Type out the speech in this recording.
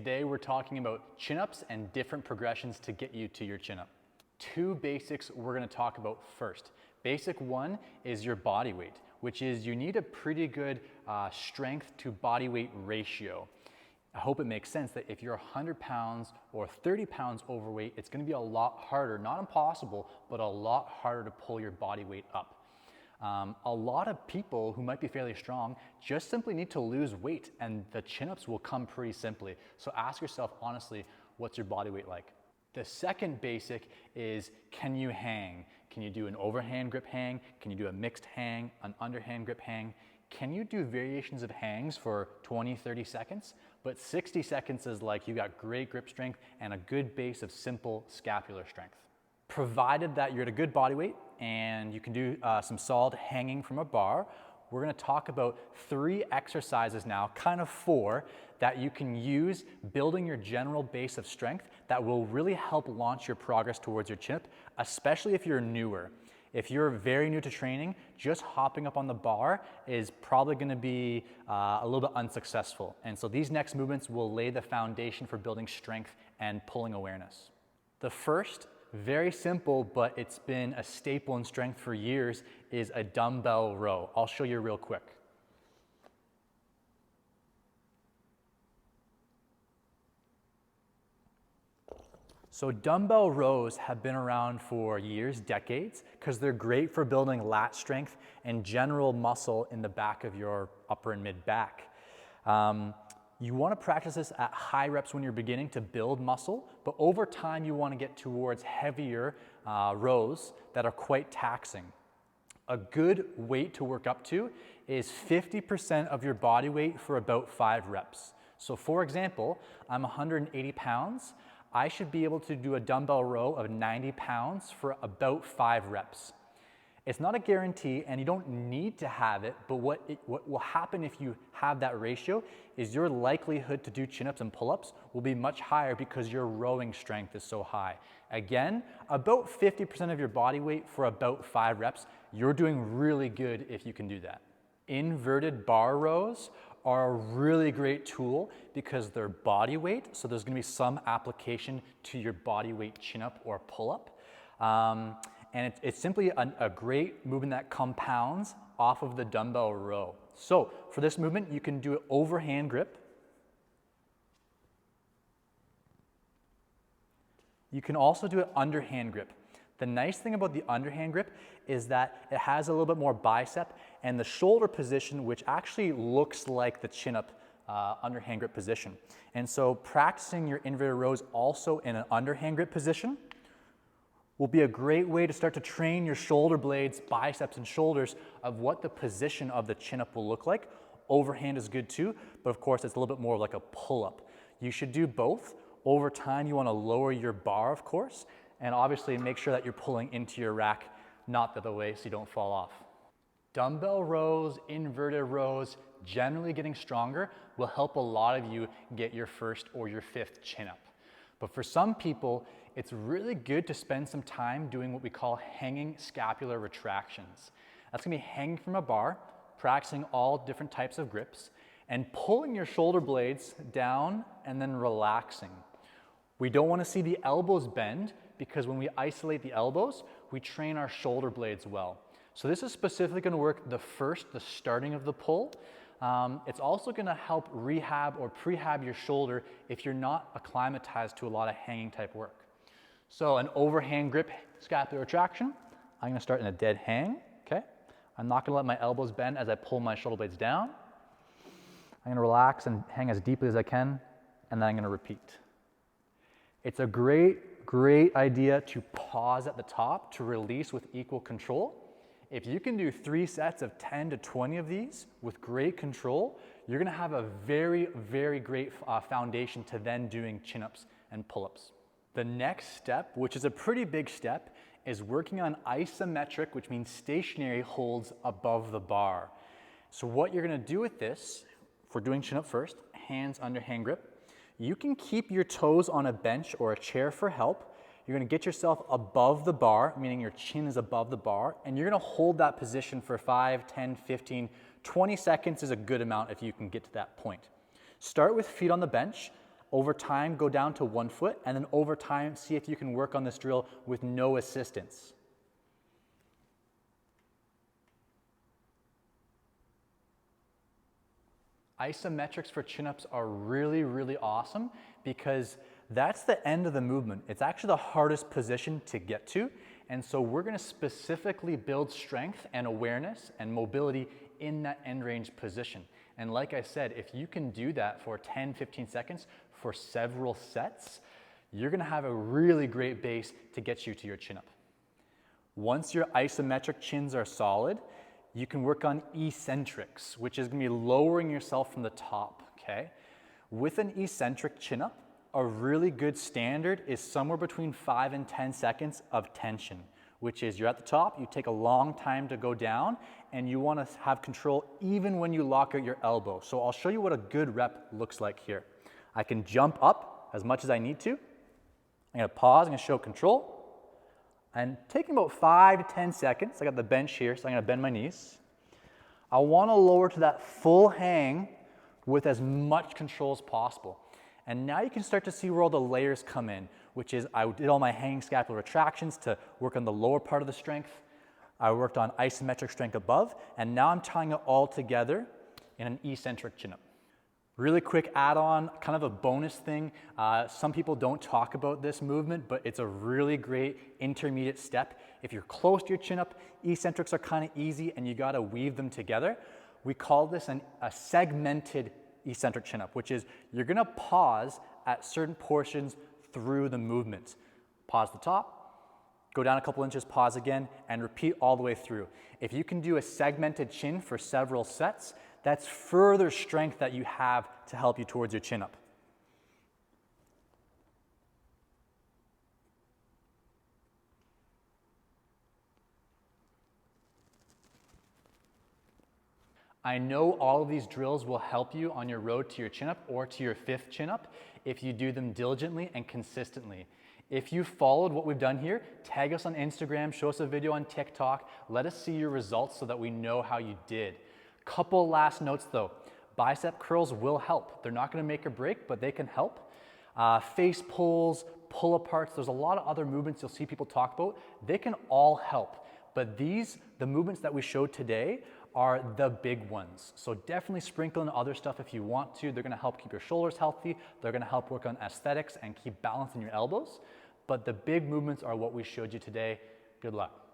Today we're talking about chin-ups and different progressions to get you to your chin-up. Two basics we're gonna talk about first. Basic one is your body weight, which is you need a pretty good strength to body weight ratio. I hope it makes sense that if you're 100 pounds or 30 pounds overweight, it's gonna be a lot harder, not impossible, but a lot harder to pull your body weight up. A lot of people who might be fairly strong just simply need to lose weight and the chin-ups will come pretty simply. So ask yourself honestly, what's your body weight like? The second basic is, can you hang? Can you do an overhand grip hang? Can you do a mixed hang, an underhand grip hang? Can you do variations of hangs for 20, 30 seconds? But 60 seconds is like you got great grip strength and a good base of simple scapular strength. Provided that you're at a good body weight and you can do some solid hanging from a bar, we're gonna talk about 3 exercises now, kind of 4, that you can use building your general base of strength that will really help launch your progress towards your chin-up, especially if you're newer. If you're very new to training, just hopping up on the bar is probably gonna be a little bit unsuccessful. And so these next movements will lay the foundation for building strength and pulling awareness. The first, very simple, but it's been a staple in strength for years, is a dumbbell row. I'll show you real quick. So dumbbell rows have been around for years, decades, because they're great for building lat strength and general muscle in the back of your upper and mid back. You want to practice this at high reps when you're beginning to build muscle, but over time you want to get towards heavier rows that are quite taxing. A good weight to work up to is 50% of your body weight for about 5 reps. So for example, I'm 180 pounds. I should be able to do a dumbbell row of 90 pounds for about 5 reps. It's not a guarantee and you don't need to have it, but what will happen if you have that ratio is your likelihood to do chin-ups and pull-ups will be much higher because your rowing strength is so high. Again, about 50% of your body weight for about 5 reps, you're doing really good if you can do that. Inverted bar rows are a really great tool because they're body weight, so there's gonna be some application to your body weight chin-up or pull-up. And it's simply a great movement that compounds off of the dumbbell row. So for this movement, you can do it overhand grip. You can also do it underhand grip. The nice thing about the underhand grip is that it has a little bit more bicep and the shoulder position, which actually looks like the chin-up underhand grip position. And so practicing your inverted rows also in an underhand grip position will be a great way to start to train your shoulder blades, biceps, and shoulders of what the position of the chin-up will look like. Overhand is good too, but of course it's a little bit more like a pull-up. You should do both. Over time, you want to lower your bar, of course, and obviously make sure that you're pulling into your rack, not the other way, so you don't fall off. Dumbbell rows, inverted rows, generally getting stronger will help a lot of you get your first or your 5th chin-up. But for some people, it's really good to spend some time doing what we call hanging scapular retractions. That's gonna be hanging from a bar, practicing all different types of grips, and pulling your shoulder blades down and then relaxing. We don't wanna see the elbows bend because when we isolate the elbows, we train our shoulder blades well. So this is specifically gonna work the starting of the pull. It's also gonna help rehab or prehab your shoulder if you're not acclimatized to a lot of hanging type work. So an overhand grip scapular retraction. I'm gonna start in a dead hang, okay? I'm not gonna let my elbows bend as I pull my shoulder blades down. I'm gonna relax and hang as deeply as I can, and then I'm gonna repeat. It's a great idea to pause at the top to release with equal control. If you can do 3 sets of 10 to 20 of these with great control, you're gonna have a very great foundation to then doing chin-ups and pull-ups. The next step, which is a pretty big step, is working on isometric, which means stationary holds above the bar. So what you're gonna do with this, if we're doing chin-up first, hands under hand grip, you can keep your toes on a bench or a chair for help. You're gonna get yourself above the bar, meaning your chin is above the bar, and you're gonna hold that position for 5, 10, 15, 20 seconds is a good amount if you can get to that point. Start with feet on the bench. Over time, go down to 1 foot, and then over time, see if you can work on this drill with no assistance. Isometrics for chin-ups are really, really awesome because that's the end of the movement. It's actually the hardest position to get to. And so we're gonna specifically build strength and awareness and mobility in that end range position. And like I said, if you can do that for 10, 15 seconds for several sets, you're gonna have a really great base to get you to your chin-up. Once your isometric chins are solid, you can work on eccentrics, which is gonna be lowering yourself from the top, okay? With an eccentric chin-up, a really good standard is somewhere between 5 and 10 seconds of tension, which is you're at the top, you take a long time to go down, and you wanna have control even when you lock out your elbow. So I'll show you what a good rep looks like here. I can jump up as much as I need to. I'm gonna pause, I'm gonna show control. And taking about 5 to 10 seconds, I got the bench here, so I'm gonna bend my knees. I wanna lower to that full hang with as much control as possible. And now you can start to see where all the layers come in, which is I did all my hanging scapular retractions to work on the lower part of the strength. I worked on isometric strength above, and now I'm tying it all together in an eccentric chin-up. Really quick add-on, kind of a bonus thing. Some people don't talk about this movement, but it's a really great intermediate step. If you're close to your chin-up, eccentrics are kind of easy and you gotta weave them together. We call this a segmented eccentric chin-up, which is you're gonna pause at certain portions through the movement. Pause the top, go down a couple inches, pause again, and repeat all the way through. If you can do a segmented chin for several sets, that's further strength that you have to help you towards your chin-up. I know all of these drills will help you on your road to your chin-up or to your 5th chin-up if you do them diligently and consistently. If you followed what we've done here, tag us on Instagram, show us a video on TikTok, let us see your results so that we know how you did. Couple last notes though. Bicep curls will help. They're not gonna make or break, but they can help. Face pulls, pull aparts, there's a lot of other movements you'll see people talk about. They can all help, but the movements that we showed today are the big ones. So definitely sprinkle in other stuff if you want to. They're gonna help keep your shoulders healthy. They're gonna help work on aesthetics and keep balance in your elbows. But the big movements are what we showed you today. Good luck.